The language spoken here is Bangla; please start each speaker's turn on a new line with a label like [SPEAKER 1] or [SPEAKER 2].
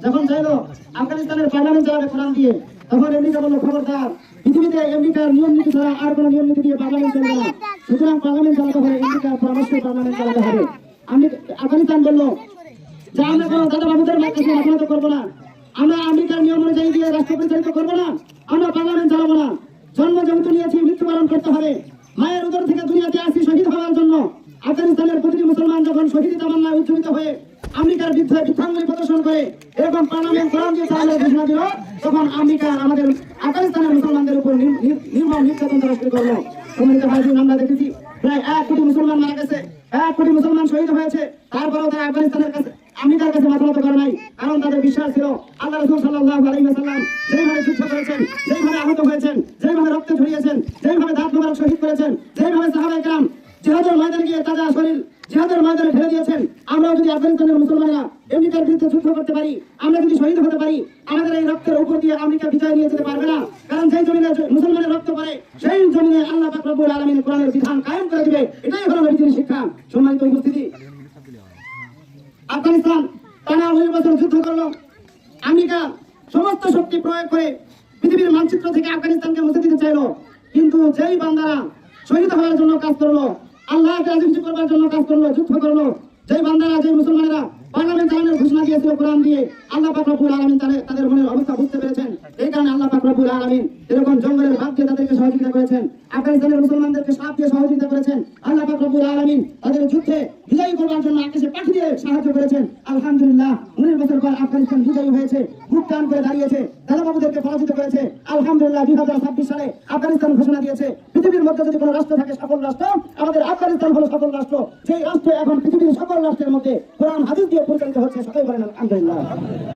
[SPEAKER 1] যখন চাইলো আফগানিস্তানের পার্লামেন্ট চালাবে কোরআন দিয়ে, তখন আমেরিকা বললো খবরদার, পৃথিবীতে আমেরিকার নিয়ম নীতি ছাড়া আর কোনো নিয়ম নীতি দিয়ে পার্লামেন্ট চলবে না, সুতরাং পার্লামেন্ট চালাতে হবে আমেরিকার পরামর্শে পার্লামেন্ট চালাতে হবে। আফগানিস্তান বললো যে আমরা কোনো দাদা বাবুদের কাছে মাথা করবো না, আমরা আমেরিকার নিয়ম অনুযায়ী দিয়ে রাষ্ট্র পরিচালিত করবো না, আমরা পার্লামেন্ট চালাবো না। জন্ম যেহেতু নিয়েছি মৃত্যুবরণ করতে হবে, মায়ের উদর থেকে দুনিয়াতে আসি শহীদ হওয়ার জন্য। আফগানিস্তানের প্রতিটি মুসলমান যখন শহীদ তামান্নায় উজ্জীবিত হয়ে আমেরিকার বিরুদ্ধে বিধ্বংসী প্রদর্শন করে এরকম পার্লামেন্ট কোরআন দিয়ে চালানোর ঘোষণা দিল, তখন আমেরিকা আমাদের আফগানিস্তানের মুসলমানদের উপর নির্মম নির্যাতন করা শুরু করলো। সম্মানিত ভাইদের আমরা দেখেছি প্রায় 1 কোটি মুসলমান মারা গেছে, 1 কোটি মুসলমান শহীদ হয়েছে, তারপরেও তারা আফগানিস্তানের কাছে আমেরিকার কাছে মাথা নত করে নাই, কারণ তাদের বিশ্বাস ছিল আল্লাহ রাসূল সাল্লাল্লাহু আলাইহি ওয়াসাল্লাম যেভাবে যুদ্ধ করেছেন, যেভাবে আহত হয়েছেন, যেভাবে রক্ত ঝরিয়েছেন, যেভাবে দাঁত মোবারক শহীদ করেছেন, যেভাবে সাহাবায়ে কেরাম জিহাদের ময়দানে গিয়ে তাজা শরীর জিহাদের ময়দানে ফেলে দিয়েছেন, আমরাও যদি আফগানিস্তানের মুসলমানেরা আমেরিকার বিরুদ্ধে যুদ্ধ করতে পারি, আমরা যদি শহীদ হতে পারি, আমাদের এই রক্তের উপর দিয়ে আমেরিকা বিজয় নিয়ে যেতে পারবে না। কারণ যেই জমিনে মুসলমানের রক্ত পড়ে সেই জমিনে আল্লাহ পাক রব্বুল আলামিন কোরআনের বিধান কায়েম করে দিবে, এটাই হলো নবীর শিক্ষা। সম্মানিত উপস্থিতি, আফগানিস্তান টানা 19 বছর যুদ্ধ করলো, আমেরিকা সমস্ত শক্তি প্রয়োগ করে পৃথিবীর মানচিত্র থেকে আফগানিস্তানকে মুছে দিতে চাইলো, কিন্তু যেই বান্দারা শহীদ হওয়ার জন্য কাজ করলো, আল্লাহকে রাজি করবার জন্য কাজ করলো, যুদ্ধ করলো, যেই বান্দারা যেই মুসলমানেরা পার্লামেন্ট চালানোর ঘোষণা দিয়েছিল কোরআন দিয়ে, আল্লাহ পাক রব্বুল আলামিন তাদের মনের অবস্থা বুঝতে পেরেছেন। এই কারণে আল্লাহ পাক রব্বুল আলামিন এরকম জঙ্গলের ভাগ দিয়ে তাদেরকে সহযোগিতা করেছেন, আফগানিস্তানের মুসলমানদেরকে সাপ দিয়ে সহযোগিতা করেছেন। আল্লাহ পাক রব্বুল আলামিন তাদের যুদ্ধে বিজয়ী করবার জন্য আকাশে পাখি দিয়ে সাহায্য করেছেন। আলহামদুলিল্লাহ 19 বছর পর আফগানিস্তান বিজয়ী হয়েছে, বুক টান করে দাঁড়িয়েছে, দাদা বাবুদেরকে পরাজিত করেছে। আলহামদুলিল্লাহ 2026 সালে আফগানিস্তান ঘোষণা দিয়েছে পৃথিবীর মধ্যে যদি কোনো রাষ্ট্র থাকে সফল রাষ্ট্র, আমাদের আফগানিস্তান হলো সফল রাষ্ট্র। সেই রাষ্ট্র এখন পৃথিবীর সকল রাষ্ট্রের মধ্যে কোরআন হাদিস দিয়ে পরিচালিত হচ্ছে। সকলে বলেন আলহামদুলিল্লাহ।